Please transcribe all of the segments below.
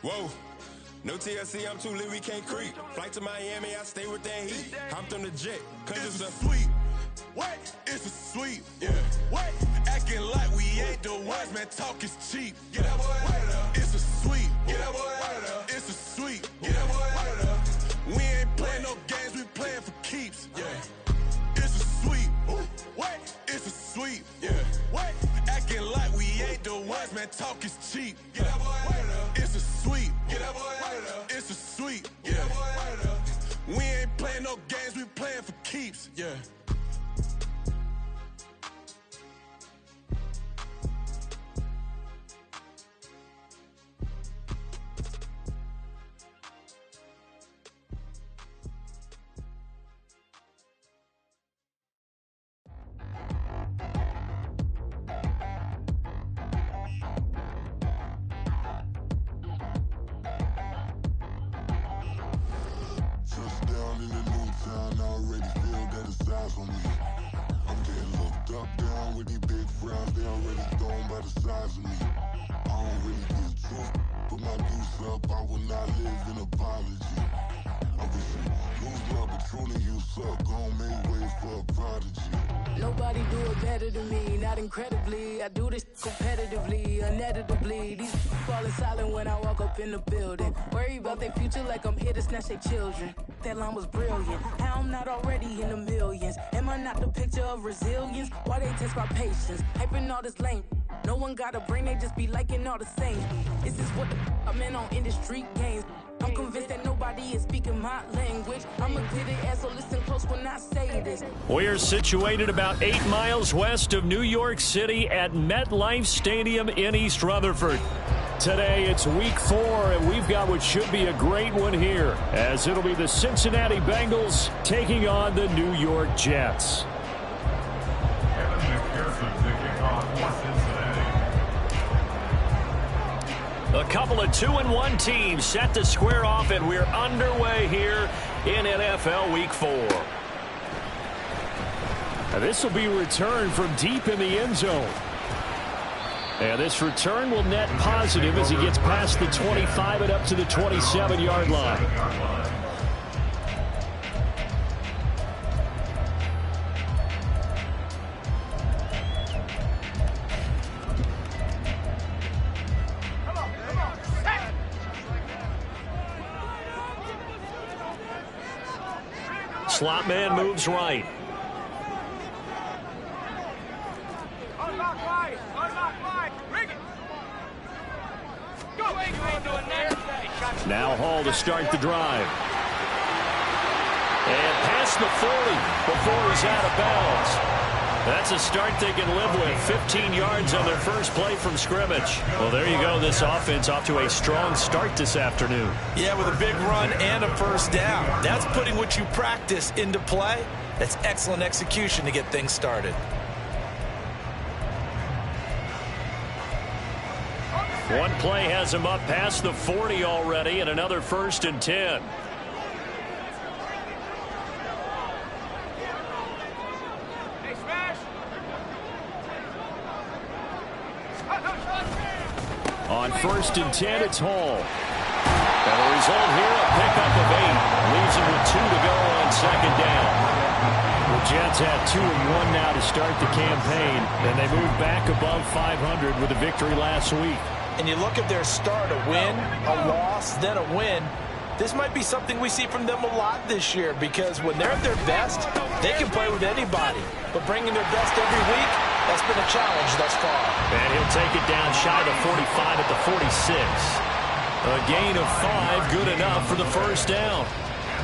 Whoa. No TLC, I'm too lit, we can't creep. Flight to Miami, I stay with that heat. Hopped on the jet, cause it's a sweep. What? It's a sweep. Yeah. What? Acting like we ain't the ones, man, talk is cheap. Get that boy out of there. It's a sweep. Get that boy out of there. It's a sweep. Get that boy out of there. We ain't playing no games, we playing for keeps. Yeah. It's a sweep. What? It's a sweep. Yeah. What? Acting like we ain't the ones, man, talk is cheap. Get that boy out of there. It's a sweep. Get that boy out of there. It's a sweep. Get that boy out of there. We ain't playing no games, we playing for keeps. Yeah. Nobody do it better than me, not incredibly. I do this competitively, uneditably. These falling silent when I walk up in the building. Worry about their future like I'm here to snatch their children. That line was brilliant. How I'm not already in the millions? Am I not the picture of resilience? Why they test my patience? Hyping all this lame. No one got a brain, they just be liking all the same. This is what the I'm in on industry games. I'm convinced that nobody is speaking my language. I'm a clear ass, so listen close when I say this. We're situated about 8 miles west of New York City at MetLife Stadium in East Rutherford. Today it's week 4, and we've got what should be a great one here, as it'll be the Cincinnati Bengals taking on the New York Jets. A couple of 2-1 teams set to square off, and we're underway here in NFL Week 4. Now this will be a return from deep in the end zone. And this return will net positive as he gets past the 25 and up to the 27-yard line. Slot man moves right. Now Hall to start the drive. And past the 40 before he's out of bounds. That's a start they can live with. 15 yards on their first play from scrimmage. Well, there you go. This offense off to a strong start this afternoon. Yeah, with a big run and a first down. That's putting what you practice into play. That's excellent execution to get things started. One play has him up past the 40 already, and another 1st and 10. On 1st and 10, it's Hall. And the result here, a pickup of 8. Leaves him with 2 to go on 2nd down. The Jets have 2-1 now to start the campaign, and they move back above 500 with a victory last week. And you look at their start, a win, a loss, then a win. This might be something we see from them a lot this year, because when they're at their best, they can play with anybody. But bringing their best every week, that's been a challenge thus far. And he'll take it down shy of the 45 at the 46. A gain of 5, good enough for the first down.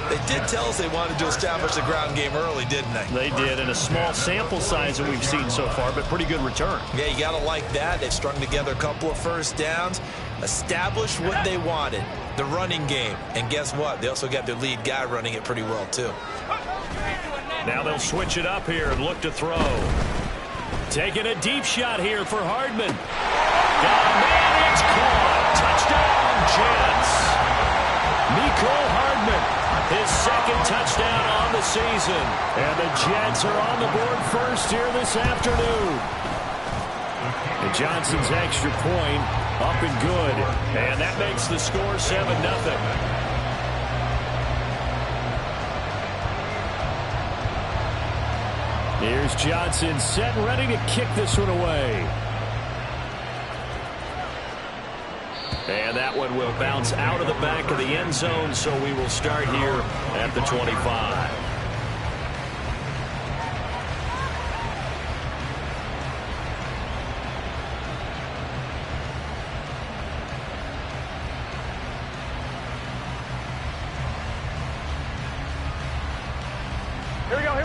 They did tell us they wanted to establish the ground game early, didn't they? They did, in a small sample size that we've seen so far, but pretty good return. Yeah, you got to like that. They've strung together a couple of first downs, established what they wanted, the running game. And guess what? They also got their lead guy running it pretty well, too. Now they'll switch it up here and look to throw. Taking a deep shot here for Hardman. Man, it's caught. Touchdown, Jets. Mecole Hardman. His 2nd touchdown on the season. And the Jets are on the board first here this afternoon. And Johnson's extra point Up and good. And that makes the score 7-0. Here's Johnson set and ready to kick this one away. And that one will bounce out of the back of the end zone, so we will start here at the 25.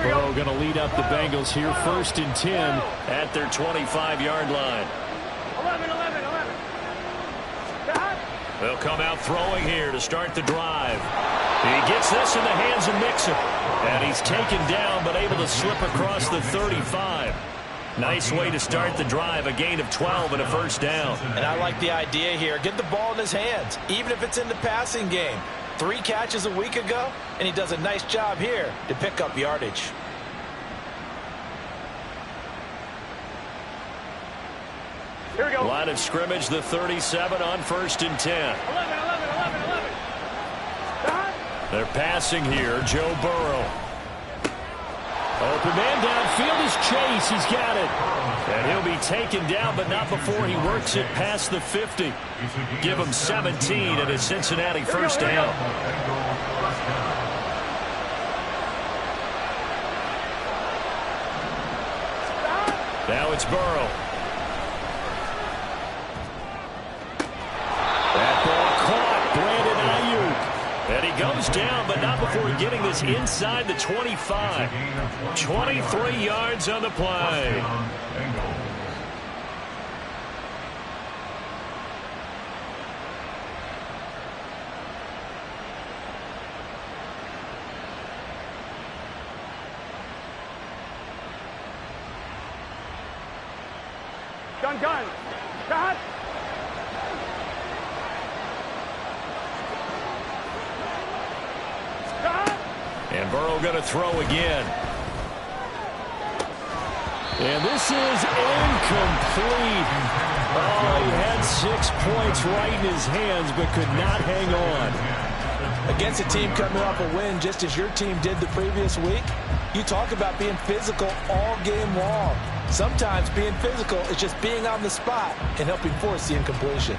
Burrow going to lead up the Bengals here, 1st and 10 at their 25-yard line. 11. They'll come out throwing here to start the drive. He gets this in the hands of Mixon. And he's taken down but able to slip across the 35. Nice way to start the drive, a gain of 12 and a 1st down. And I like the idea here. Get the ball in his hands, even if it's in the passing game. 3 catches a week ago, and he does a nice job here to pick up yardage. Here we go. Line of scrimmage, the 37 on 1st and 10. 11. They're passing here. Joe Burrow. Open man downfield is Chase. He's got it. And he'll be taken down, but not before he works it past the 50. Give him 17 at his Cincinnati 1st down. Now it's Burrow. That ball caught. Brandon Ayuk. And he goes down, but not before getting this inside the 25. 23 yards on the play. Gun. Cut. And Burrow going to throw again. And this is incomplete. Oh, he had 6 points right in his hands, but could not hang on. Against a team coming off a win just as your team did the previous week, you talk about being physical all game long. Sometimes being physical is just being on the spot and helping force the incompletion.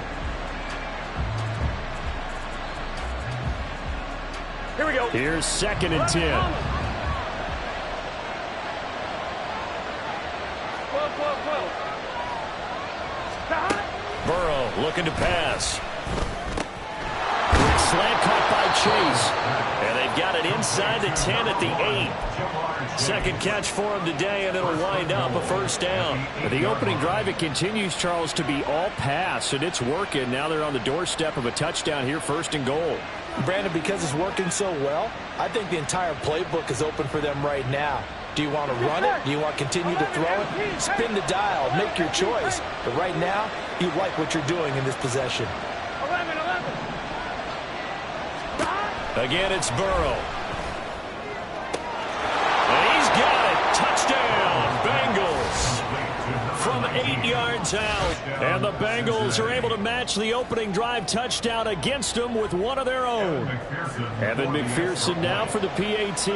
Here we go. Here's 2nd and 10. 12. Burrow looking to pass. Slant caught by Chase. And they've got it inside the 10 at the 8. Second catch for him today, and it'll wind up a 1st down. The opening drive, it continues, Charles, to be all pass, and it's working. Now they're on the doorstep of a touchdown here, 1st and goal. Brandon, because it's working so well, I think the entire playbook is open for them right now. Do you want to run it? Do you want to continue to throw it? Spin the dial. Make your choice. But right now, you like what you're doing in this possession. 11. Again, it's Burrow. And he's got it. Touchdown, Bengals. From 8 yards out. And the Bengals are able to match the opening drive touchdown against them with one of their own. Evan McPherson now for the PAT.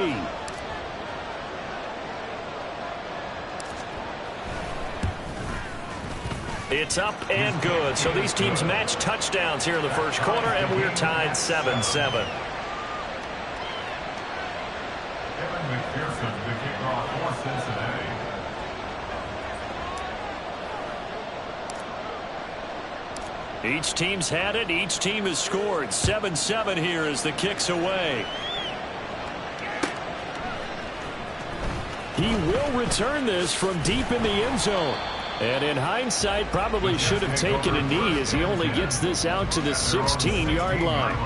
It's up and good. So these teams match touchdowns here in the 1st quarter, and we're tied 7-7. McPherson, the kickoff for Cincinnati. Each team's had it. Each team has scored. 7-7 here as the kick's away. He will return this from deep in the end zone. And in hindsight, probably should have taken a knee as he only gets this out to the 16-yard line.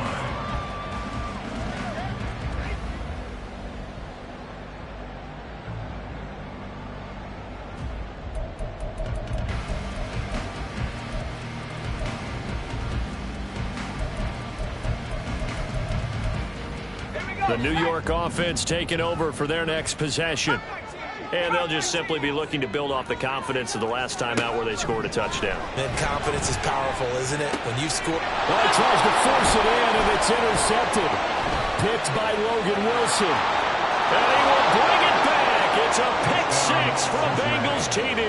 The New York offense taking over for their next possession. And they'll just simply be looking to build off the confidence of the last time out where they scored a touchdown. And confidence is powerful, isn't it? When you score. Well, he tries to force it in, and it's intercepted. Picked by Logan Wilson. And he will bring it back. It's a pick six for a Bengals TD.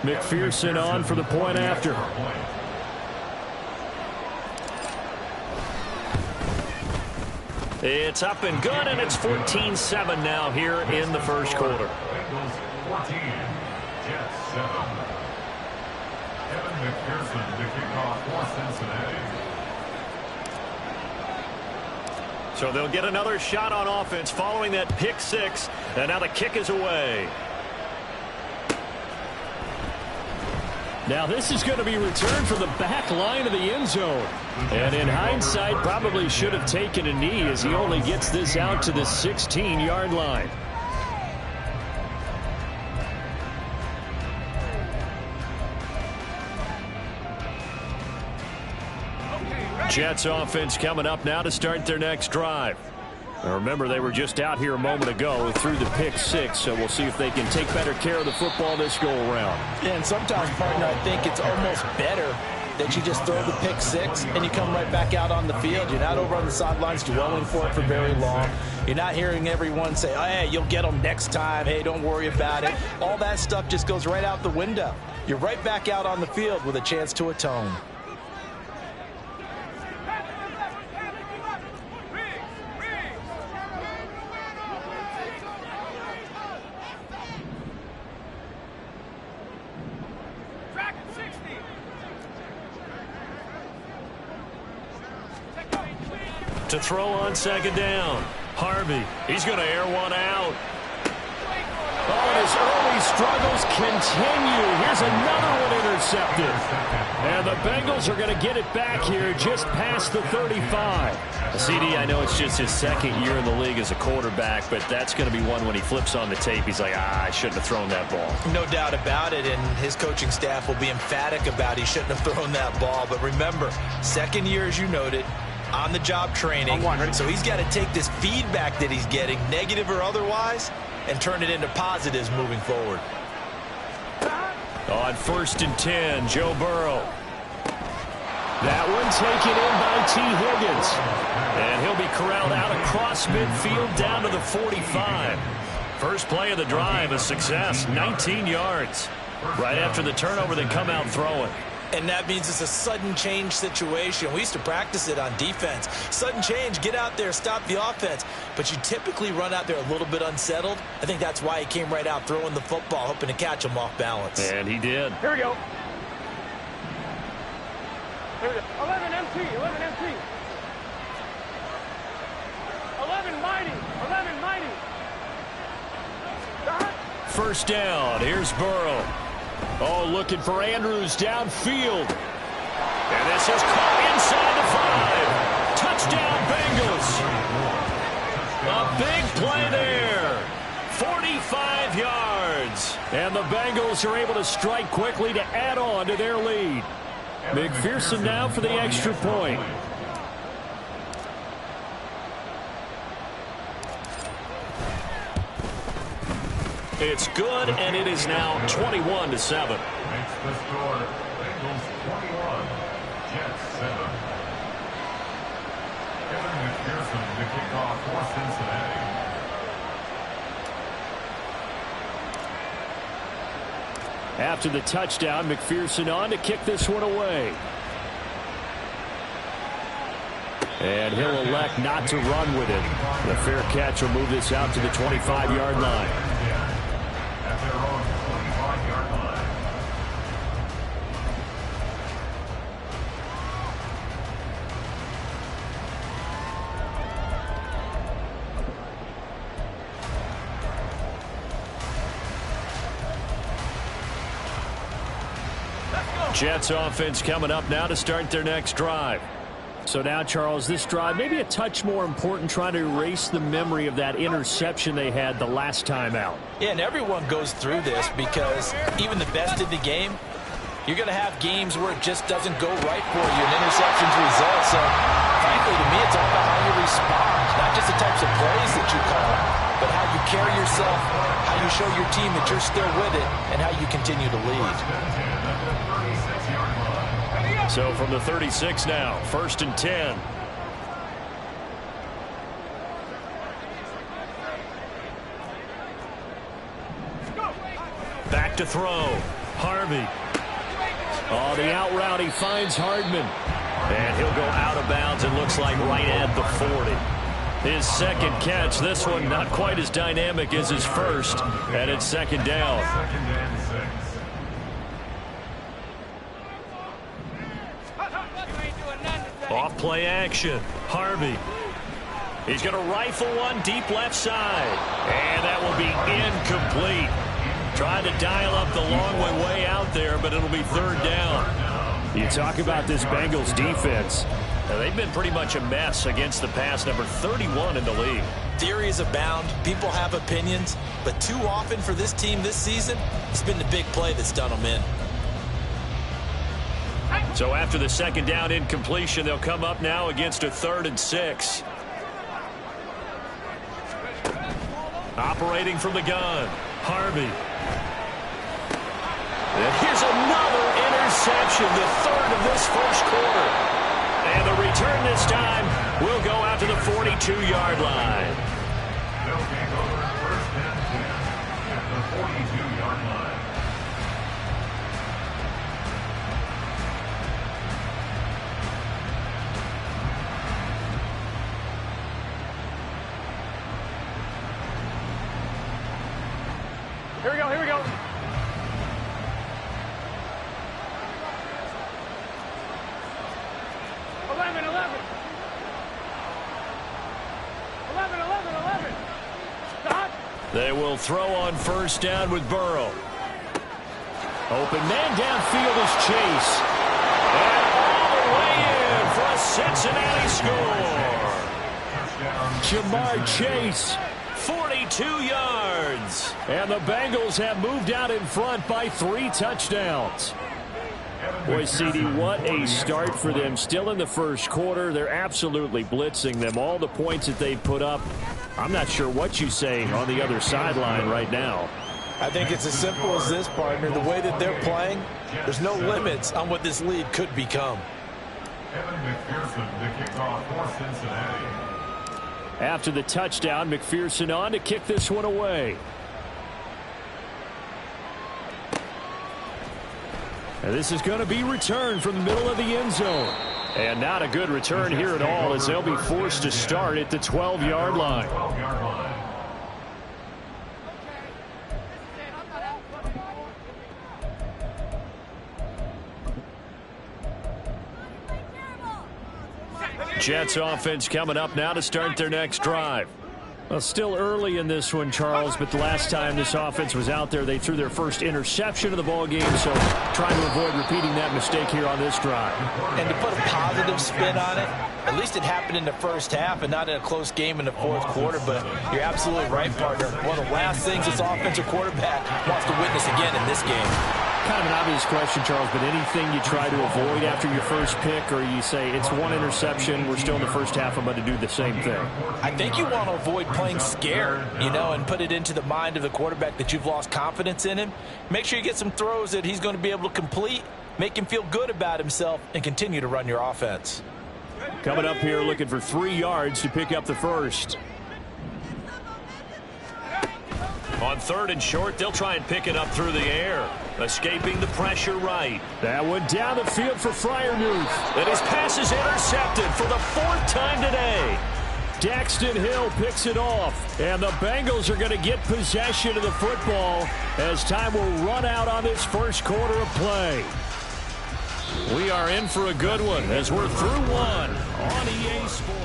McPherson on for the point after. It's up and good, and it's 14-7 now here in the first quarter. Bengals 14, Jets 7. Kevin McPherson to kick off for Cincinnati. So they'll get another shot on offense following that pick six, and now the kick is away. Now this is going to be returned from the back line of the end zone. And in hindsight, probably should have taken a knee as he only gets this out to the 16-yard line. Jets offense coming up now to start their next drive. Now remember, they were just out here a moment ago through the pick six, so we'll see if they can take better care of the football this go-around. Yeah, and sometimes, partner, I think it's almost better that you just throw the pick six and you come right back out on the field. You're not over on the sidelines dwelling for it for very long. You're not hearing everyone say, oh, hey, you'll get them next time. Hey, don't worry about it. All that stuff just goes right out the window. You're right back out on the field with a chance to atone. To throw on second down. Harvey, he's going to air one out. Oh, and his early struggles continue. Here's another one intercepted. And the Bengals are going to get it back here just past the 35. CD, I know it's just his second year in the league as a quarterback, but that's going to be one when he flips on the tape. He's like, I shouldn't have thrown that ball. No doubt about it, and his coaching staff will be emphatic about he shouldn't have thrown that ball. But remember, second year, as you noted, on-the-job training, so he's got to take this feedback that he's getting, negative or otherwise, and turn it into positives moving forward. On 1st and 10, Joe Burrow. That one taken in by T. Higgins. And he'll be corralled out across midfield down to the 45. First play of the drive, a success, 19 yards. Right after the turnover, they come out throwing. And that means it's a sudden change situation. We used to practice it on defense. Sudden change, get out there, stop the offense. But you typically run out there a little bit unsettled. I think that's why he came right out throwing the football, hoping to catch him off balance. And he did. Here we go. Here we go. 11 MT, 11 MT. 11 mighty, 11 mighty. First down, here's Burrow. Oh, looking for Andrews downfield. And this is caught inside the 5. Touchdown, Bengals. A big play there. 45 yards. And the Bengals are able to strike quickly to add on to their lead. McPherson now for the extra point. It's good, and it is now 21-7. Makes the score. Bengals 21, Jets 7. Kevin McPherson to kick off for Cincinnati. After the touchdown, McPherson on to kick this one away. And he'll elect not to run with it. The fair catch will move this out to the 25-yard line. At their own 25-yard line. Jets offense coming up now to start their next drive. So now, Charles, this drive maybe a touch more important, trying to erase the memory of that interception they had the last time out. Yeah, and everyone goes through this because even the best in the game, you're going to have games where it just doesn't go right for you, and interceptions result. So, frankly, to me, it's all about how you respond, not not just the types of plays that you call, but how you carry yourself, how you show your team that you're still with it, and how you continue to lead. So from the 36 now, 1st and 10. Back to throw. Harvey. Oh, the out route. He finds Hardman. And he'll go out of bounds, it looks like, right at the 40. His second catch. This one not quite as dynamic as his first. And it's 2nd down. Off play action. Harvey. He's going to rifle one deep left side. And that will be incomplete. Trying to dial up the long way out there, but it'll be 3rd down. You talk about this Bengals defense. Now, they've been pretty much a mess against the pass, number 31 in the league. Theories abound. People have opinions. But too often for this team this season, it's been the big play that's done them in. So after the 2nd down incompletion, they'll come up now against a 3rd and 6. Operating from the gun, Harvey. And here's another interception, the 3rd of this first quarter. And the return this time will go out to the 42-yard line. They'll take over 1st and 10 at the 42-yard line. Here we go, here we go. They will throw on 1st down with Burrow. Open man downfield is Chase. And all the way in for a Cincinnati score. Jamar Chase. 42 yards. And the Bengals have moved out in front by 3 touchdowns. Boy, CD, what a start for them. Still in the first quarter. They're absolutely blitzing them. All the points that they put up, I'm not sure what you say on the other sideline right now. I think it's as simple as this, partner. The way that they're playing, there's no limits on what this lead could become. Evan McPherson, the kickoff for Cincinnati. After the touchdown, McPherson on to kick this one away. And this is going to be returned from the middle of the end zone. And not a good return here at all, as they'll be forced to start at the 12-yard line. Jets offense coming up now to start their next drive. Well, still early in this one, Charles, but the last time this offense was out there, they threw their first interception of the ball game, so trying to avoid repeating that mistake here on this drive. And to put a positive spin on it, at least it happened in the first half and not in a close game in the 4th quarter, but you're absolutely right, partner. One of the last things this offensive quarterback wants to witness again in this game. Kind of an obvious question, Charles, but anything you try to avoid after your first pick, or you say it's one interception, we're still in the first half, I'm going to do the same thing? I think you want to avoid playing scared, and put it into the mind of the quarterback that you've lost confidence in him. Make sure you get some throws that he's going to be able to complete, make him feel good about himself, and continue to run your offense. Coming up here looking for 3 yards to pick up the first. On 3rd and short, they'll try and pick it up through the air. Escaping the pressure right. That one down the field for Freiermuth. And his pass is intercepted for the 4th time today. Daxton Hill picks it off. And the Bengals are going to get possession of the football as time will run out on this first quarter of play. We are in for a good one as we're through one on EA Sports.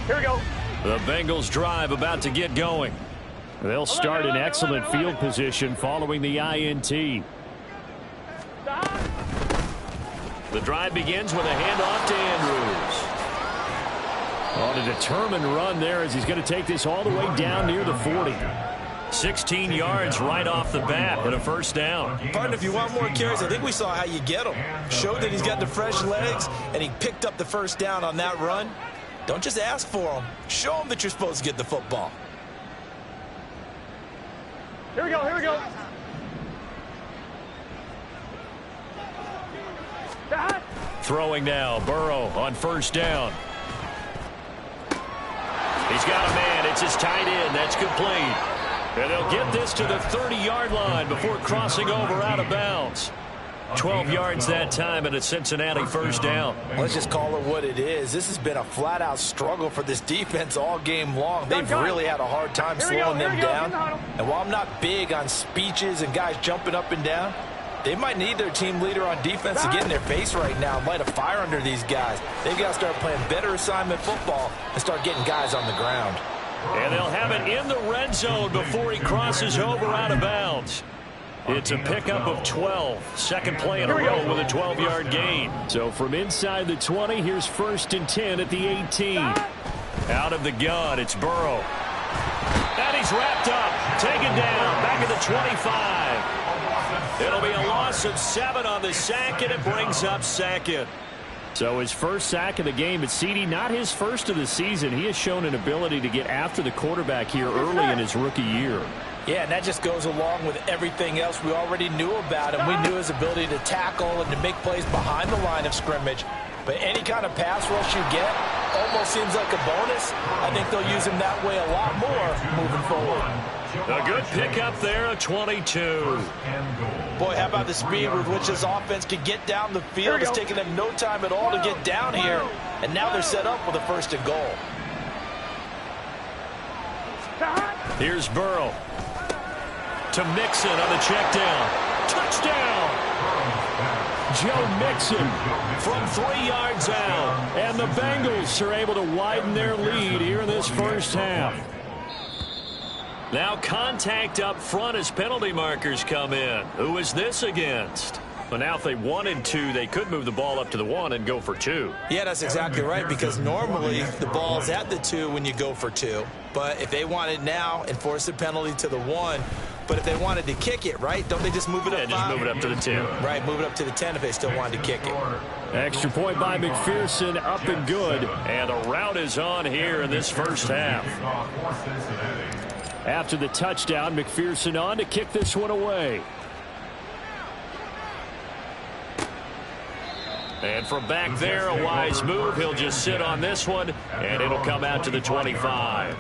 Here we go. The Bengals drive about to get going. They'll start in excellent field position following the INT. The drive begins with a handoff to Andrews. On a determined run there as he's going to take this all the way down near the 40. 16 yards right off the bat and a first down. Partner, if you want more carries, I think we saw how you get him. Showed that he's got the fresh legs, and he picked up the first down on that run. Don't just ask for him. Show him that you're supposed to get the football. Here we go, here we go. Throwing now, Burrow on first down. He's got a man. It's his tight end. That's complete. And they'll get this to the 30-yard line before crossing over out of bounds. 12 yards that time and a Cincinnati first down. Let's just call it what it is. This has been a flat-out struggle for this defense all game long. They've really had a hard time slowing them down. And while I'm not big on speeches and guys jumping up and down, they might need their team leader on defense to get in their face right now and light a fire under these guys. They've got to start playing better assignment football and start getting guys on the ground. And they'll have it in the red zone before he crosses over out of bounds. It's a pickup of 12. Second play in a row with a 12-yard gain. So from inside the 20, here's 1st and 10 at the 18. Out of the gun, it's Burrow. And he's wrapped up, taken down, back at the 25. It'll be a loss of 7 on the sack, and it brings up 2nd. So his first sack of the game, but CD, not his first of the season. He has shown an ability to get after the quarterback here early in his rookie year. Yeah, and that just goes along with everything else we already knew about him. We knew his ability to tackle and to make plays behind the line of scrimmage. But any kind of pass rush you get almost seems like a bonus. I think they'll use him that way a lot more moving forward. A good pickup there, a 22. Boy, how about the speed with which this offense could get down the field? It's taken them no time at all to get down here. And now they're set up with a 1st and goal. Here's Burrow. To Mixon on the check down. Touchdown! Joe Mixon from 3 yards out. And the Bengals are able to widen their lead here in this first half. Now contact up front as penalty markers come in. Who is this against? Well, now if they wanted to, they could move the ball up to the 1 and go for 2. Yeah, that's exactly right, because normally the ball's at the 2 when you go for 2. But if they want it now, enforce the penalty to the 1. But if they wanted to kick it, right, don't they just move it up? Yeah, just move it up to the 10. Right, move it up to the 10 if they still wanted to kick it. Extra point by McPherson, up and good. And the route is on here in this first half. After the touchdown, McPherson on to kick this one away. And from back there, a wise move. He'll just sit on this one, and it'll come out to the 25.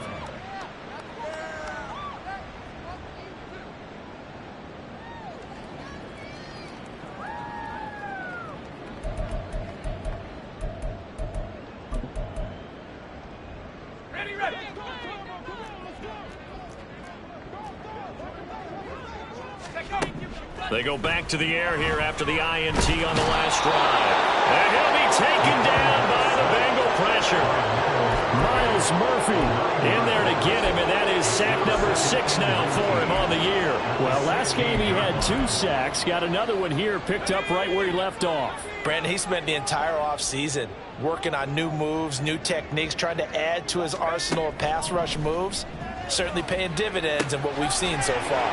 They go back to the air here after the INT on the last drive. And he'll be taken down by the Bengal pressure. Miles Murphy in there to get him, and that is sack number 6 now for him on the year. Well, last game he had 2 sacks. Got another one here picked up right where he left off. Brandon, he spent the entire offseason working on new moves, new techniques, trying to add to his arsenal of pass rush moves. Certainly paying dividends in what we've seen so far.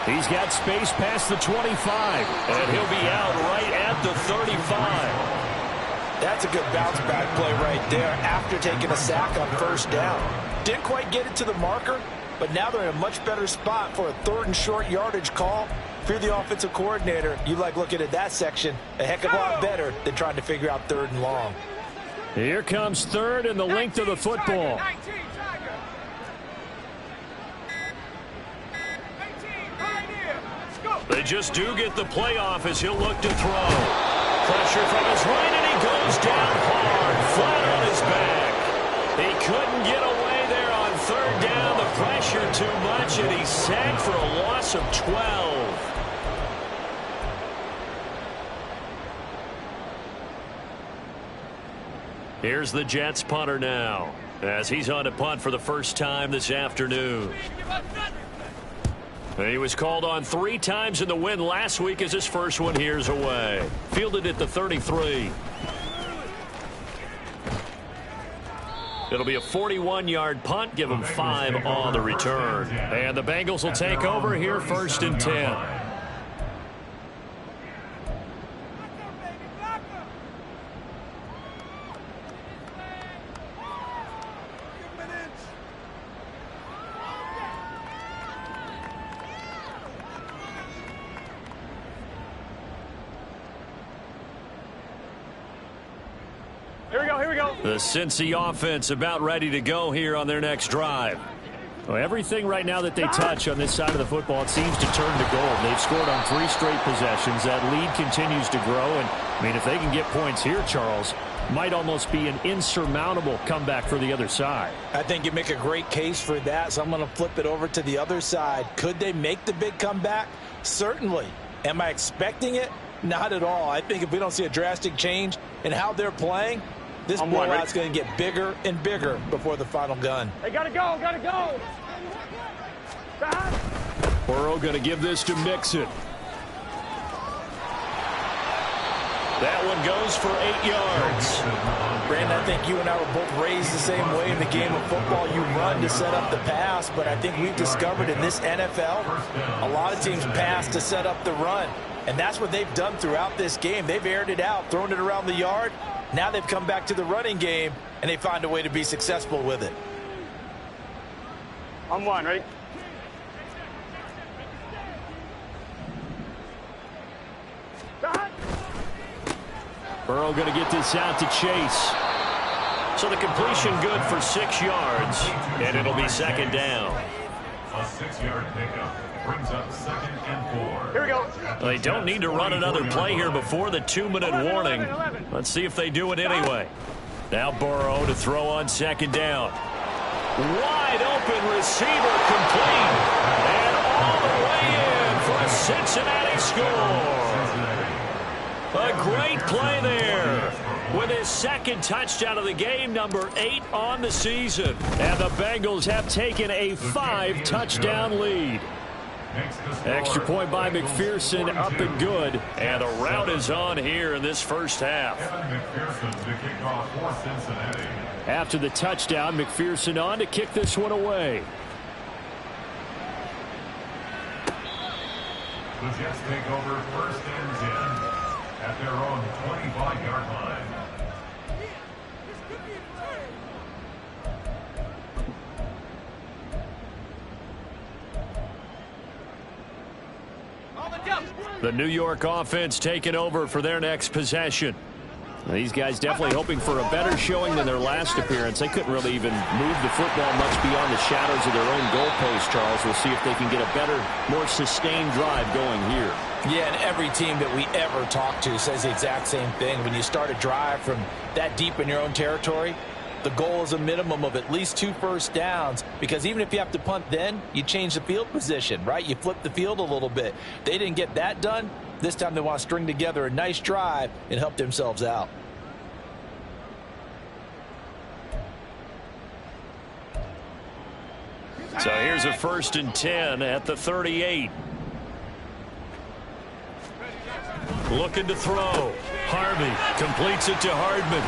He's got space past the 25, and he'll be out right at the 35. That's a good bounce-back play right there after taking a sack on first down. Didn't quite get it to the marker, but now they're in a much better spot for a 3rd and short yardage call. If you're the offensive coordinator, you like looking at that section a heck of a lot better than trying to figure out 3rd and long. Here comes 3rd and the length of the football. They just do get the playoff as he'll look to throw. Pressure from his right, and he goes down hard, flat on his back. He couldn't get away there on 3rd down. The pressure too much, and he's sacked for a loss of 12. Here's the Jets punter now, as he's on to punt for the first time this afternoon. He was called on 3 times in the win last week as his first one here's away. Fielded at the 33. It'll be a 41-yard punt. Give them 5 on the return. And the Bengals will take over here 1st and 10. Here we go. The Cincy offense about ready to go here on their next drive. Well, everything right now that they touch on this side of the football, it seems to turn to gold. They've scored on 3 straight possessions. That lead continues to grow. And, I mean, if they can get points here, Charles, might almost be an insurmountable comeback for the other side. I think you make a great case for that, so I'm going to flip it over to the other side. Could they make the big comeback? Certainly. Am I expecting it? Not at all. I think if we don't see a drastic change in how they're playing, this blowout's going to get bigger and bigger before the final gun. Hey, gotta go. Burrow going to give this to Mixon. That one goes for 8 yards. Brandon, I think you and I were both raised the same way in the game of football. You run to set up the pass, but I think we've discovered in this NFL, a lot of teams pass to set up the run. And that's what they've done throughout this game. They've aired it out, thrown it around the yard. Now they've come back to the running game, and they find a way to be successful with it. On 1, ready? Burrow going to get this out to Chase. So the completion good for 6 yards, and it'll be 2nd down. A 6-yard pickup brings up 2nd and 4. Here we go. They don't need to run another play here before the 2-minute warning. Let's see if they do it anyway. Now Burrow to throw on 2nd down. Wide open receiver complete. And all the way in for a Cincinnati score. A great play there. With his 2nd touchdown of the game, number 8 on the season. And the Bengals have taken a 5-touchdown lead. Extra point by McPherson, up and good. And the route is on here in this first half. After the touchdown, McPherson on to kick this one away. The Jets take over 1st and 10 at their own 25-yard line. The New York offense taking over for their next possession. These guys definitely hoping for a better showing than their last appearance. They couldn't really even move the football much beyond the shadows of their own goalpost, Charles. We'll see if they can get a better, more sustained drive going here. Yeah, and every team that we ever talk to says the exact same thing. When you start a drive from that deep in your own territory, the goal is a minimum of at least 2 first downs, because even if you have to punt then, you change the field position, right? You flip the field a little bit. They didn't get that done. This time they want to string together a nice drive and help themselves out. So here's a 1st and 10 at the 38. Looking to throw. Harvey completes it to Hardman.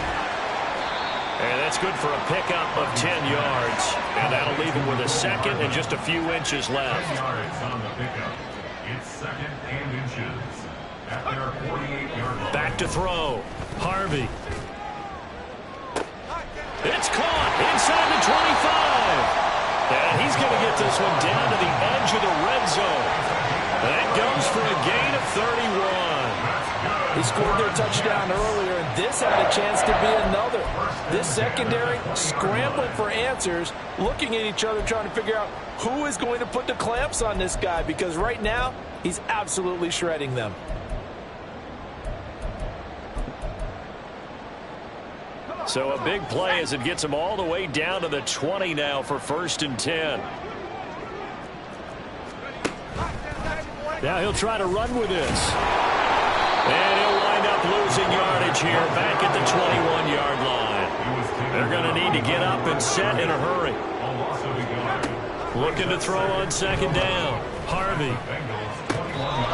And that's good for a pickup of 10 yards. And that'll leave him with a 2nd and just a few inches left. 10 yards on the pickup. It's 2nd and inches at their 48-yard line. Back to throw. Harvey. It's caught inside the 25. And he's going to get this one down to the edge of the red zone. That goes for a gain of 31. He scored their touchdown earlier, and this had a chance to be another. This secondary scrambling for answers, looking at each other, trying to figure out who is going to put the clamps on this guy, because right now he's absolutely shredding them. So a big play as it gets him all the way down to the 20 now for 1st and 10. Now he'll try to run with this. And he'll wind up losing yardage here back at the 21-yard line. They're going to need to get up and set in a hurry. Looking to throw on 2nd down. Harvey.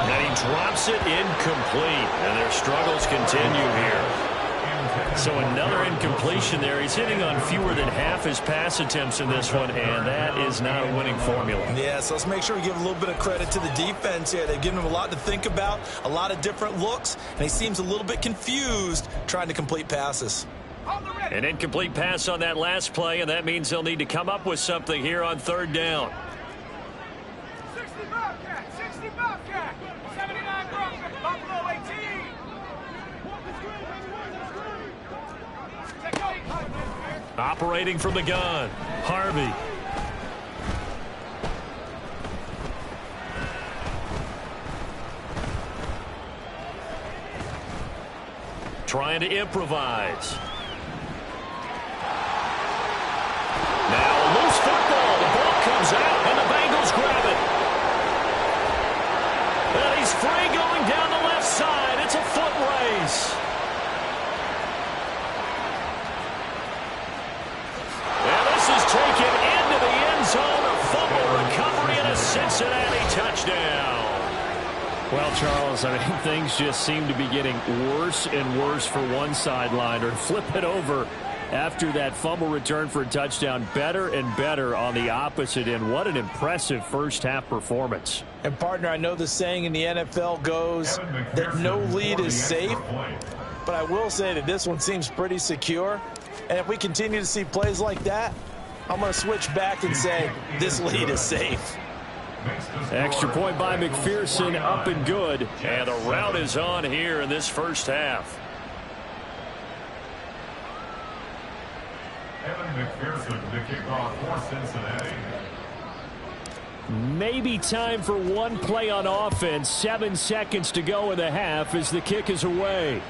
And he drops it incomplete. And their struggles continue here. So another incompletion there. He's hitting on fewer than half his pass attempts in this one, and that is not a winning formula. Yeah, so let's make sure we give a little bit of credit to the defense here. They've given him a lot to think about, a lot of different looks, and he seems a little bit confused trying to complete passes. An incomplete pass on that last play, and that means they'll need to come up with something here on third down. 60 Bobcat, 60 Bobcat, 79 Broncos, Buffalo 18. Operating from the gun, Harvey. Trying to improvise. Now a loose football. The ball comes out, and the Bengals grab it. And he's free going down the left side. It's a foot race. And this is taken into the end zone. A fumble recovery and a Cincinnati touchdown. Well, Charles, I mean, things just seem to be getting worse and worse for one sideline, or flip it over after that fumble return for a touchdown. Better and better on the opposite end. What an impressive first-half performance. And, partner, I know the saying in the NFL goes that no lead is safe, but I will say that this one seems pretty secure. And if we continue to see plays like that, I'm going to switch back and say this lead is safe. Extra point by McPherson, up and good. And the route is on here in this first half. Evan McPherson, the kickoff for Cincinnati. Maybe time for one play on offense. 7 seconds to go in the half as the kick is away.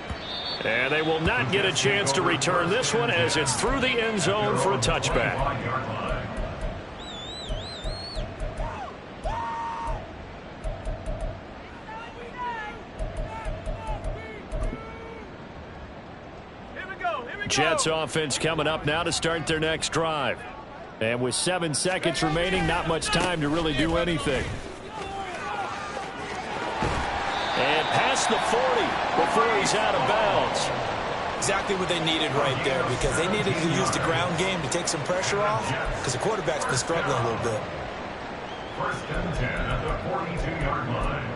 And they will not get a chance to return this one as it's through the end zone for a touchback. Jets offense coming up now to start their next drive. And with 7 seconds remaining, not much time to really do anything. And past the 40 before he's out of bounds. Exactly what they needed right there, because they needed to use the ground game to take some pressure off, because the quarterback's been struggling a little bit. First and 10 at the 42-yard line.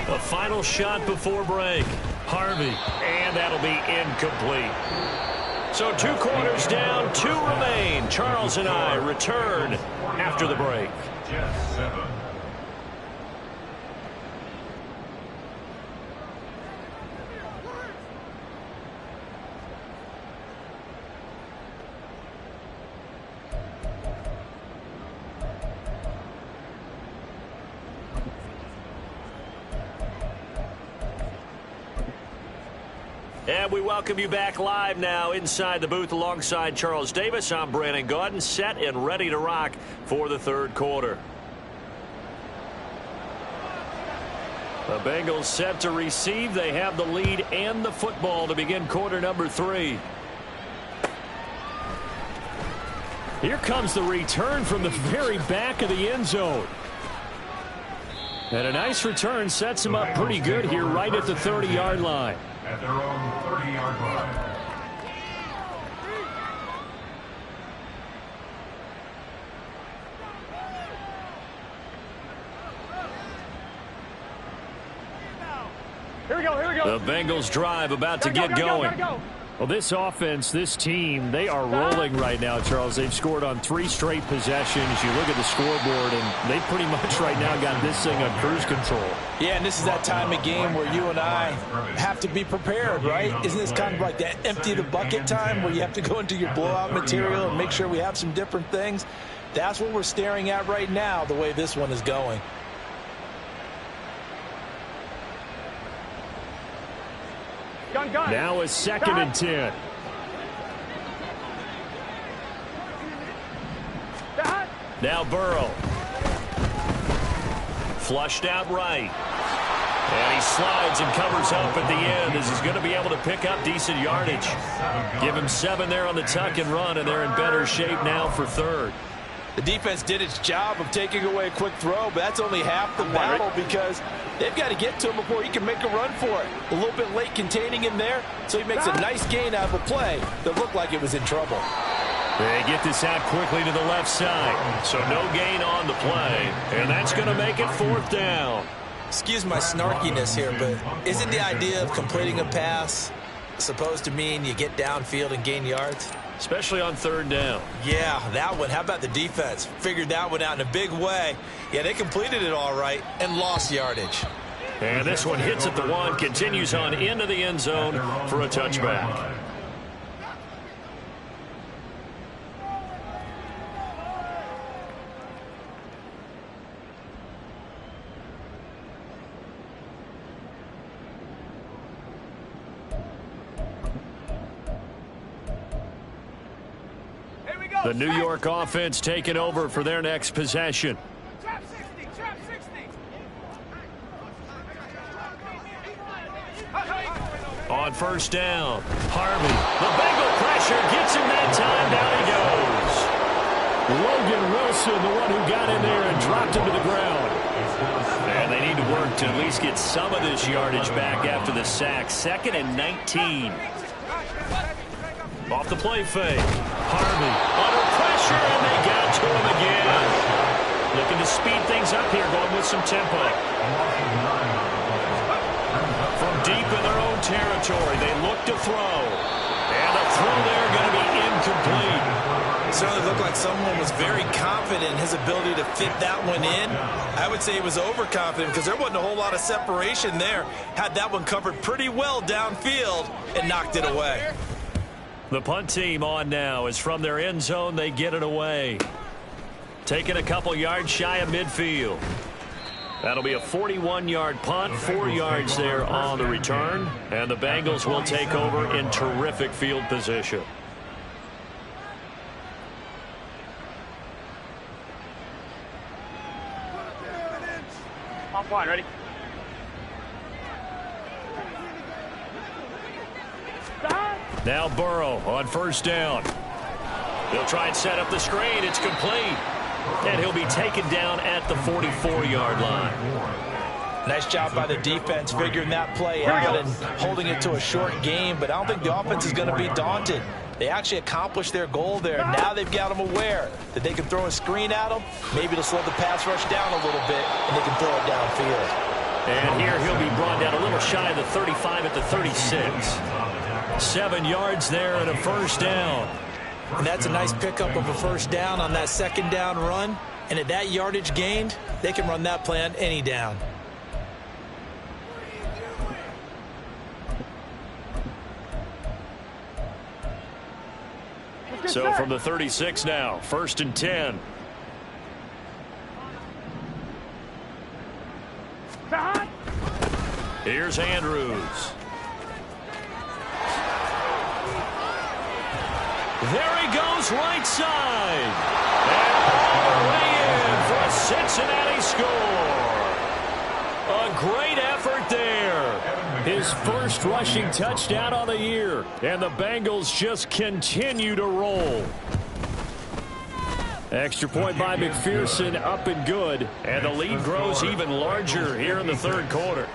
A final shot before break. Harvey. And that'll be incomplete. So 2 quarters down, 2 remain. Charles and I return after the break. Jets 7. And we welcome you back live now inside the booth alongside Charles Davis. I'm Brandon Gaudin, set and ready to rock for the third quarter. The Bengals set to receive. They have the lead and the football to begin quarter number 3. Here comes the return from the very back of the end zone. And a nice return sets him up pretty good here right at the 30-yard line. At their own 30-yard line. Here we go, here we go. The Bengals drive about to get going. Well, this offense, this team, they are rolling right now, Charles. They've scored on 3 straight possessions. You look at the scoreboard, and they pretty much right now got this thing on cruise control. Yeah, and this is that time of game where you and I have to be prepared, right? Isn't this kind of like that empty the bucket time where you have to go into your blowout material and make sure we have some different things? That's what we're staring at right now, the way this one is going. Gun. Now a 2nd and 10. Now Burrow. Flushed out right. And he slides and covers up at the end as he's going to be able to pick up decent yardage. Give him 7 there on the tuck and run, and they're in better shape now for third. The defense did its job of taking away a quick throw, but that's only half the battle because they've got to get to him before he can make a run for it. A little bit late containing him there, so he makes a nice gain out of a play that looked like it was in trouble. They get this out quickly to the left side, so no gain on the play, and that's going to make it 4th down. Excuse my snarkiness here, but isn't the idea of completing a pass supposed to mean you get downfield and gain yards? Especially on 3rd down. Yeah, that one. How about the defense? Figured that one out in a big way. Yeah, they completed it all right and lost yardage. And this one hits at the 1, continues on into the end zone for a touchback. The New York offense taking over for their next possession. Trap 60, trap 60. On 1st down, Harvey. The Bengal pressure gets him that time. Down he goes. Logan Wilson, the one who got in there and dropped him to the ground. And they need to work to at least get some of this yardage back after the sack. 2nd and 19. Off the play fake. Harvey under pressure, and they got to him again. Looking to speed things up here, going with some tempo. From deep in their own territory, they look to throw. And the throw there going to be incomplete. It certainly looked like someone was very confident in his ability to fit that one in. I would say he was overconfident because there wasn't a whole lot of separation there. Had that one covered pretty well downfield and knocked it away. The punt team on now is from their end zone. They get it away. Taking a couple yards shy of midfield. That'll be a 41-yard punt, 4 yards there on the return. And the Bengals will take over in terrific field position. Offline, ready? Now Burrow on 1st down. They'll try and set up the screen. It's complete. And he'll be taken down at the 44-yard line. Nice job by the defense figuring that play out and holding it to a short game, but I don't think the offense is going to be daunted. They actually accomplished their goal there. Now they've got them aware that they can throw a screen at them, maybe to slow the pass rush down a little bit, and they can throw it downfield. And here he'll be brought down a little shy of the 35 at the 36. 7 yards there and a 1st down. And that's a nice pickup of a 1st down on that 2nd down run. And at that yardage gained, they can run that play on any down. So from the 36 now, 1st and 10. Here's Andrews. There he goes, right side. And all the way in for a Cincinnati score. A great effort there. His first rushing touchdown on the year. And the Bengals just continue to roll. Extra point by McPherson, up and good. And the lead grows even larger here in the 3rd quarter.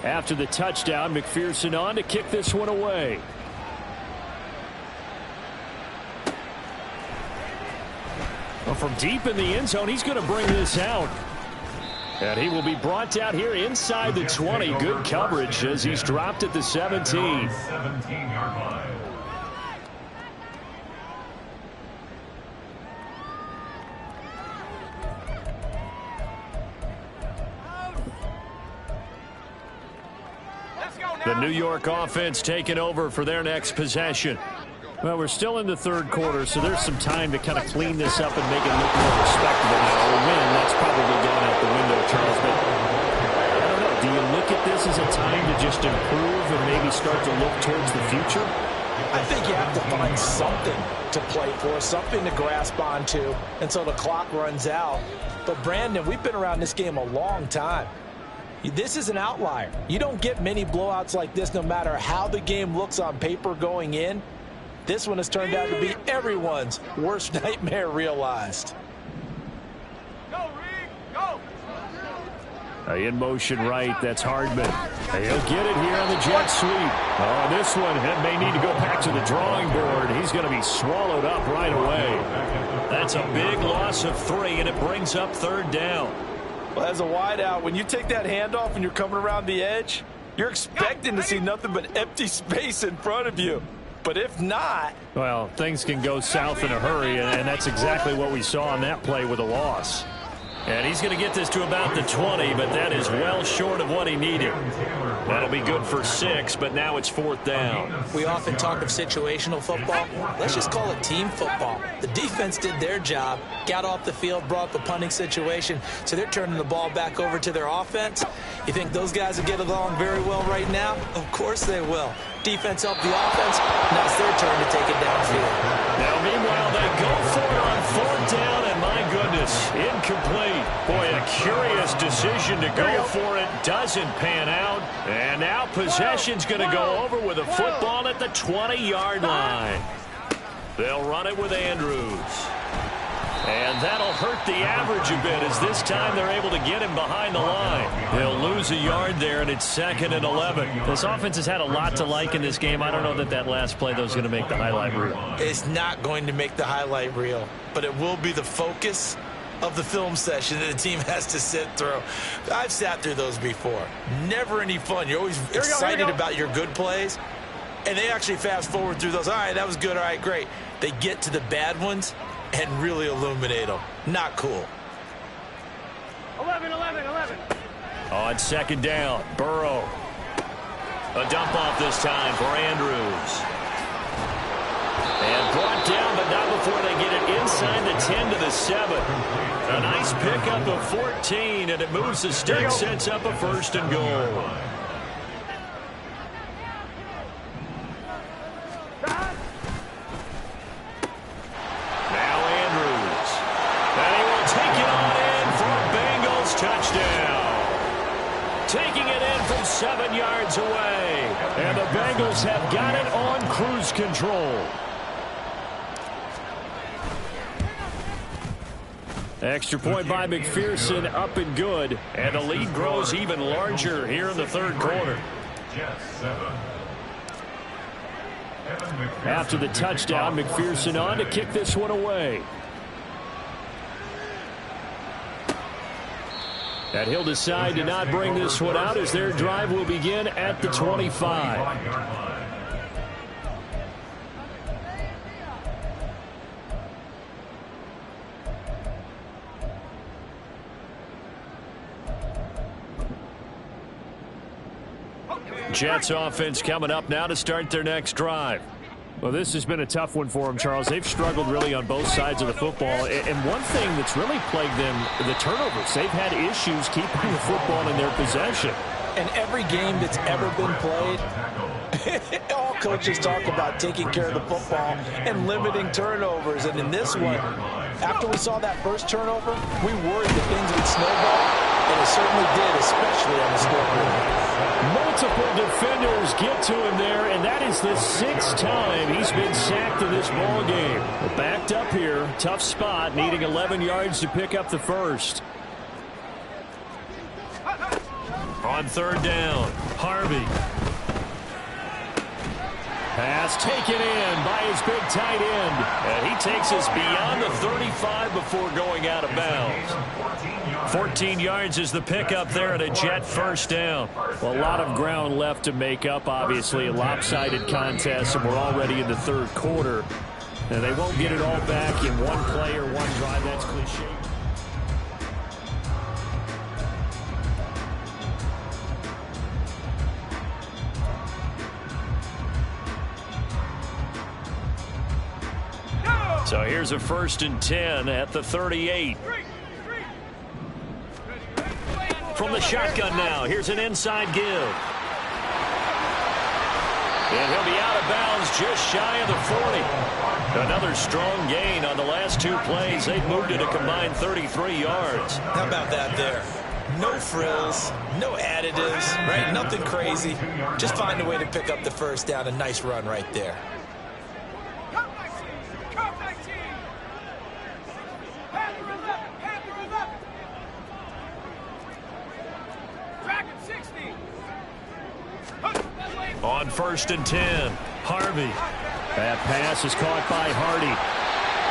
After the touchdown, McPherson on to kick this one away. Well, from deep in the end zone, he's going to bring this out. And he will be brought out here inside the 20. Good coverage as he's dropped at the 17. 17-yard line. The New York offense taking over for their next possession. Well, we're still in the 3rd quarter, so there's some time to kind of clean this up and make it look more respectable. Now, a win, that's probably gone out the window, Charles. But I don't know. Do you look at this as a time to just improve and maybe start to look towards the future? I think you have to find something to play for, something to grasp onto until the clock runs out. But, Brandon, we've been around this game a long time. This is an outlier. You don't get many blowouts like this no matter how the game looks on paper going in. This one has turned out to be everyone's worst nightmare realized. Go, Reed, go! In motion right, that's Hardman. He'll get it here on the jet sweep. Oh, this one may need to go back to the drawing board. He's going to be swallowed up right away. That's a big loss of 3, and it brings up 3rd down. Well, as a wideout, when you take that handoff and you're coming around the edge, you're expecting to see nothing but empty space in front of you. But if not... Well, things can go south in a hurry, and that's exactly what we saw on that play with a loss. And he's going to get this to about the 20, but that is well short of what he needed. That'll be good for 6, but now it's 4th down. We often talk of situational football. Let's just call it team football. The defense did their job, got off the field, brought up a punting situation, so they're turning the ball back over to their offense. You think those guys will get along very well right now? Of course they will. Defense helped the offense. Now it's their turn to take it downfield. Now, meanwhile, they go for it on 4th down, and my goodness, incomplete. Boy, a curious decision to go for it. Doesn't pan out. And now possession's going to go over with a football at the 20-yard line. They'll run it with Andrews. And that'll hurt the average a bit as this time they're able to get him behind the line. They'll lose a yard there, and it's 2nd and 11. This offense has had a lot to like in this game. I don't know that last play, though, is going to make the highlight reel. It's not going to make the highlight reel, but it will be the focus of the film session that the team has to sit through. I've sat through those before. Never any fun. You're always excited about your good plays, and they actually fast forward through those. All right, that was good. All right, great. They get to the bad ones and really illuminate them. Not cool. 11. On 2nd down, Burrow. A dump off this time for Andrews. And brought down, but not before they get it inside the 10 to the 7. A nice pickup of 14, and it moves the sticks, sets up a 1st and goal. Taking it in from 7 yards away. And the Bengals have got it on cruise control. Extra point by McPherson, up and good. And the lead grows even larger here in the 3rd quarter. After the touchdown, McPherson on to kick this one away. And he'll decide to not bring this one out as their drive will begin at the 25. Jets offense coming up now to start their next drive. Well, this has been a tough one for them, Charles. They've struggled really on both sides of the football. And one thing that's really plagued them, the turnovers. They've had issues keeping the football in their possession. And every game that's ever been played, all coaches talk about taking care of the football and limiting turnovers. And in this one, after we saw that first turnover, we worried that things would snowball, and it certainly did, especially on the scoreboard. Multiple defenders get to him there, and that is the 6th time he's been sacked in this ball game. Backed up here, tough spot, needing 11 yards to pick up the 1st. On 3rd down, Harvey. Pass taken in by his big tight end. And he takes us beyond the 35 before going out of bounds. 14 yards is the pickup there at a Jet 1st down. Well, a lot of ground left to make up, obviously. A lopsided contest, and we're already in the 3rd quarter. And they won't get it all back in one play or one drive. That's cliche. So here's a 1st and 10 at the 38. From the shotgun now, here's an inside give. And he'll be out of bounds just shy of the 40. Another strong gain on the last 2 plays. They've moved it a combined 33 yards. How about that there? No frills, no additives, right? Nothing crazy. Just find a way to pick up the first down. A nice run right there. On 1st and 10, Harvey. That pass is caught by Hardy.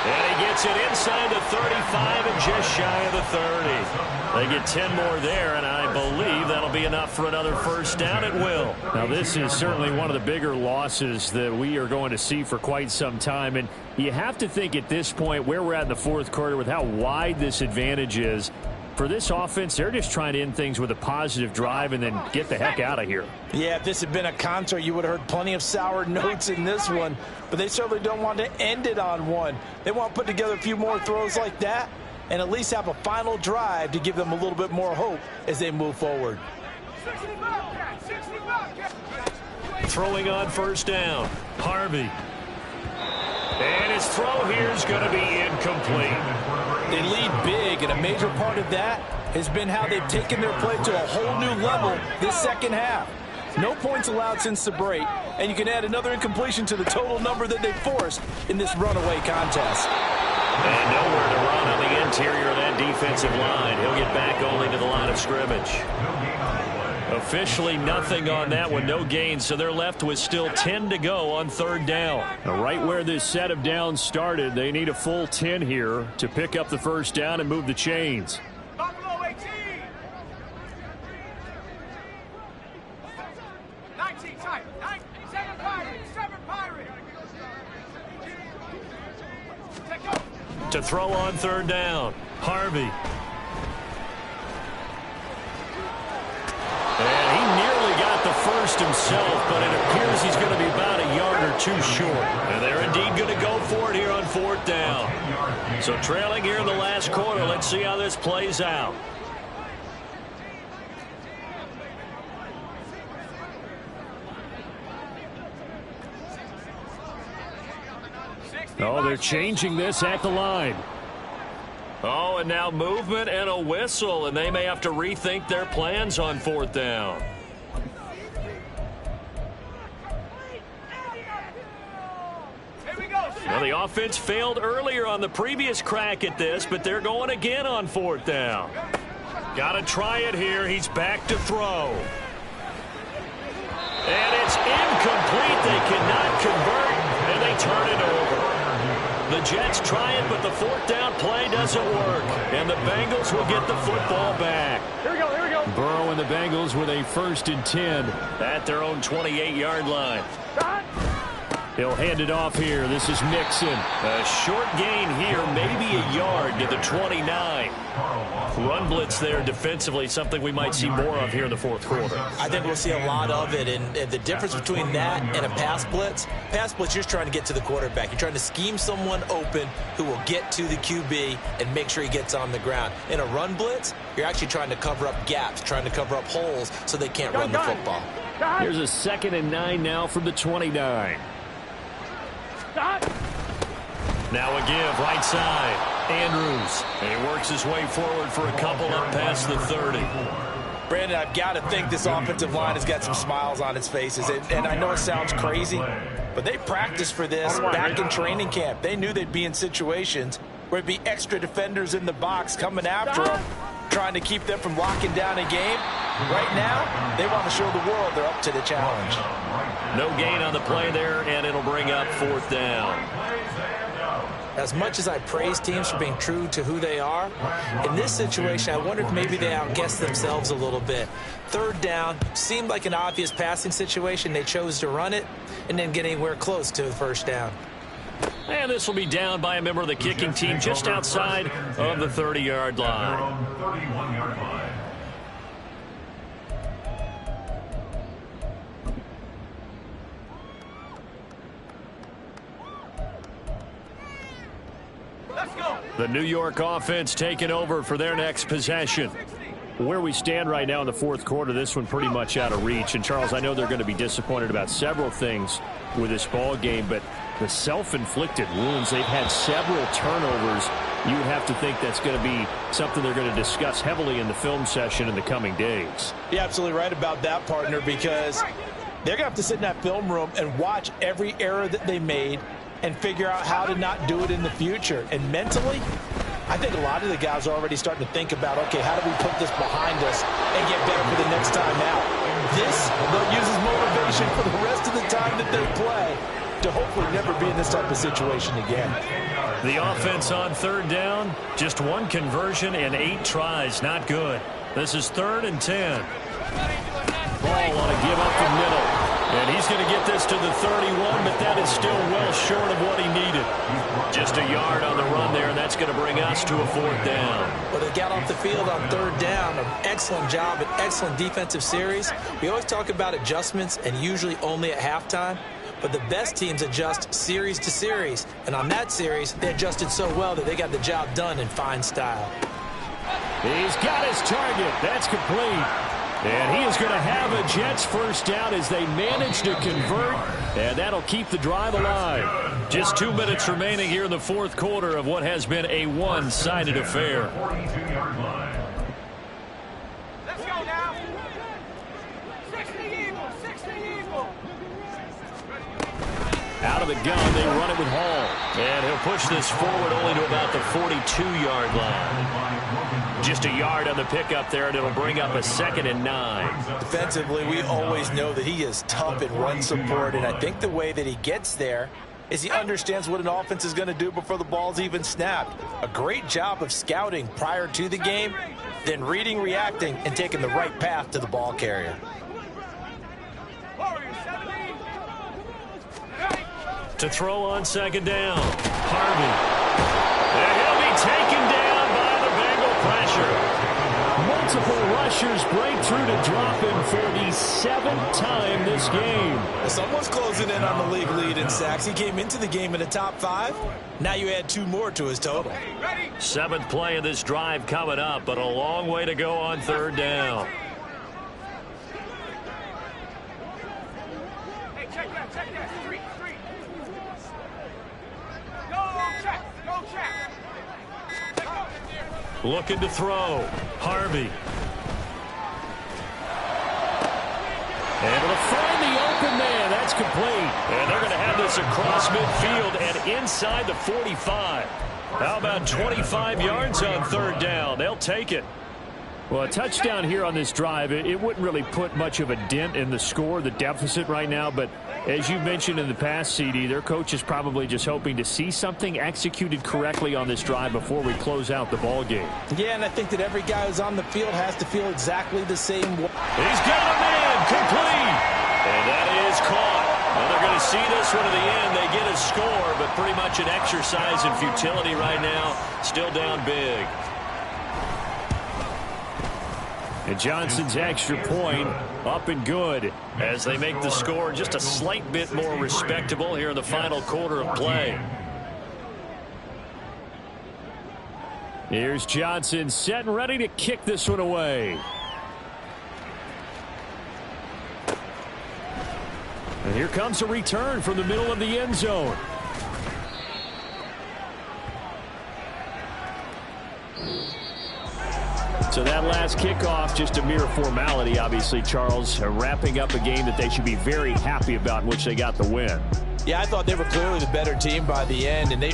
And he gets it inside the 35 and just shy of the 30. They get 10 more there, and I believe that'll be enough for another first down at will. Now, this is certainly one of the bigger losses that we are going to see for quite some time. And you have to think at this point where we're at in the 4th quarter with how wide this advantage is. For this offense, they're just trying to end things with a positive drive and then get the heck out of here. Yeah, if this had been a concert, you would have heard plenty of sour notes in this one. But they certainly don't want to end it on one. They want to put together a few more throws like that and at least have a final drive to give them a little bit more hope as they move forward. Throwing on 1st down, Harvey. And his throw here is going to be incomplete. They lead big, and a major part of that has been how they've taken their play to a whole new level this second half. No points allowed since the break, and you can add another incompletion to the total number that they forced in this runaway contest. And nowhere to run on the interior of that defensive line. He'll get back only to the line of scrimmage. Officially nothing on that one, no gain, so they're left with still 10 to go on 3rd down. Now, right where this set of downs started, they need a full 10 here to pick up the first down and move the chains. Buffalo 18. 19 tight. 7 Pirates. 7 Pirates. To throw on 3rd down, Harvey. And he nearly got the first himself, but it appears he's going to be about a yard or 2 short. And they're indeed going to go for it here on 4th down. So trailing here in the last quarter, let's see how this plays out. Oh, they're changing this at the line. Oh, and now movement and a whistle, and they may have to rethink their plans on 4th down. Well, the offense failed earlier on the previous crack at this, but they're going again on 4th down. Got to try it here. He's back to throw. And it's incomplete. They cannot convert, and they turn it over. The Jets try it, but the 4th down play doesn't work. And the Bengals will get the football back. Here we go, here we go. Burrow and the Bengals with a 1st and 10. At their own 28-yard line. He'll hand it off here. This is Mixon. A short gain here, maybe a yard to the 29. Run blitz there defensively, something we might see more of here in the 4th quarter. I think we'll see a lot of it, and the difference between that and a pass blitz, you're just trying to get to the quarterback. You're trying to scheme someone open who will get to the QB and make sure he gets on the ground. In a run blitz, you're actually trying to cover up gaps, trying to cover up holes so they can't run the football. Here's a 2nd and 9 now from the 29. Now a give, right side. Andrews. And he works his way forward for a couple up past the 30. Brandon, I've got to think this offensive line has got some smiles on its faces. And I know it sounds crazy, but they practiced for this back in training camp. They knew they'd be in situations where it'd be extra defenders in the box coming after them, trying to keep them from locking down a game. Right now, they want to show the world they're up to the challenge. No gain on the play there, and it'll bring up 4th down. As much as I praise teams for being true to who they are, in this situation, I wonder if maybe they outguessed themselves a little bit. 3rd down seemed like an obvious passing situation. They chose to run it and didn't get anywhere close to the 1st down. And this will be down by a member of the kicking team just outside of the 30-yard line. 31-yard line. Let's go. The New York offense taking over for their next possession. Where we stand right now in the fourth quarter, this one pretty much out of reach. And, Charles, I know they're going to be disappointed about several things with this ball game, but the self-inflicted wounds, they've had several turnovers. You would have to think that's going to be something they're going to discuss heavily in the film session in the coming days. You're absolutely right about that, partner, because they're going to have to sit in that film room and watch every error that they made and figure out how to not do it in the future. And mentally, I think a lot of the guys are already starting to think about, okay, how do we put this behind us and get better for the next time out? This, they'll use as motivation for the rest of the time that they play to hopefully never be in this type of situation again. The offense on third down, just one conversion and 8 tries. Not good. This is 3rd and 10. Ball on a give up the middle. And he's going to get this to the 31, but that is still well short of what he needed. Just a yard on the run there, and that's going to bring us to a 4th down. Well, they got off the field on 3rd down. An excellent job, an excellent defensive series. We always talk about adjustments, and usually only at halftime. But the best teams adjust series to series. And on that series, they adjusted so well that they got the job done in fine style. He's got his target. That's complete. And he is going to have a Jets first down as they manage to convert. And that'll keep the drive alive. Just 2 minutes remaining here in the fourth quarter of what has been a one-sided affair. 42-yard line. Let's go now. 60 Eagles, 60 Eagles. Out of the gun, they run it with Hall. And he'll push this forward only to about the 42-yard line. Just a yard on the pickup there, and it'll bring up a 2nd and 9. Defensively, we always know that he is tough in run support, and I think the way that he gets there is he understands what an offense is going to do before the ball's even snapped. A great job of scouting prior to the game, then reading, reacting, and taking the right path to the ball carrier. To throw on 2nd down, Harvey. And he'll be taken down by the Bengal pressure. Multiple rushers break through to drop him for the 7th time this game. Someone's closing in on the league lead in sacks. He came into the game in the top 5. Now you add 2 more to his total. 7th play of this drive coming up, but a long way to go on 3rd down. Hey, check that, check that. Street. Go check. Looking to throw. Harvey. Able to find the open man. That's complete. And they're going to have this across midfield and inside the 45. How about 25 yards on 3rd down? They'll take it. Well, a touchdown here on this drive, it wouldn't really put much of a dent in the score, the deficit right now. But as you mentioned in the past, CD, their coach is probably just hoping to see something executed correctly on this drive before we close out the ball game. Yeah, and I think that every guy who's on the field has to feel exactly the same way. He's got a man complete. And that is caught. Well, they're going to see this one to the end. They get a score, but pretty much an exercise in futility right now. Still down big. And Johnson's extra point up and good as they make the score just a slight bit more respectable here in the final quarter of play. Here's Johnson set and ready to kick this one away. And here comes a return from the middle of the end zone. So that last kickoff, just a mere formality, obviously, Charles, wrapping up a game that they should be very happy about, in which they got the win. Yeah, I thought they were clearly the better team by the end, and they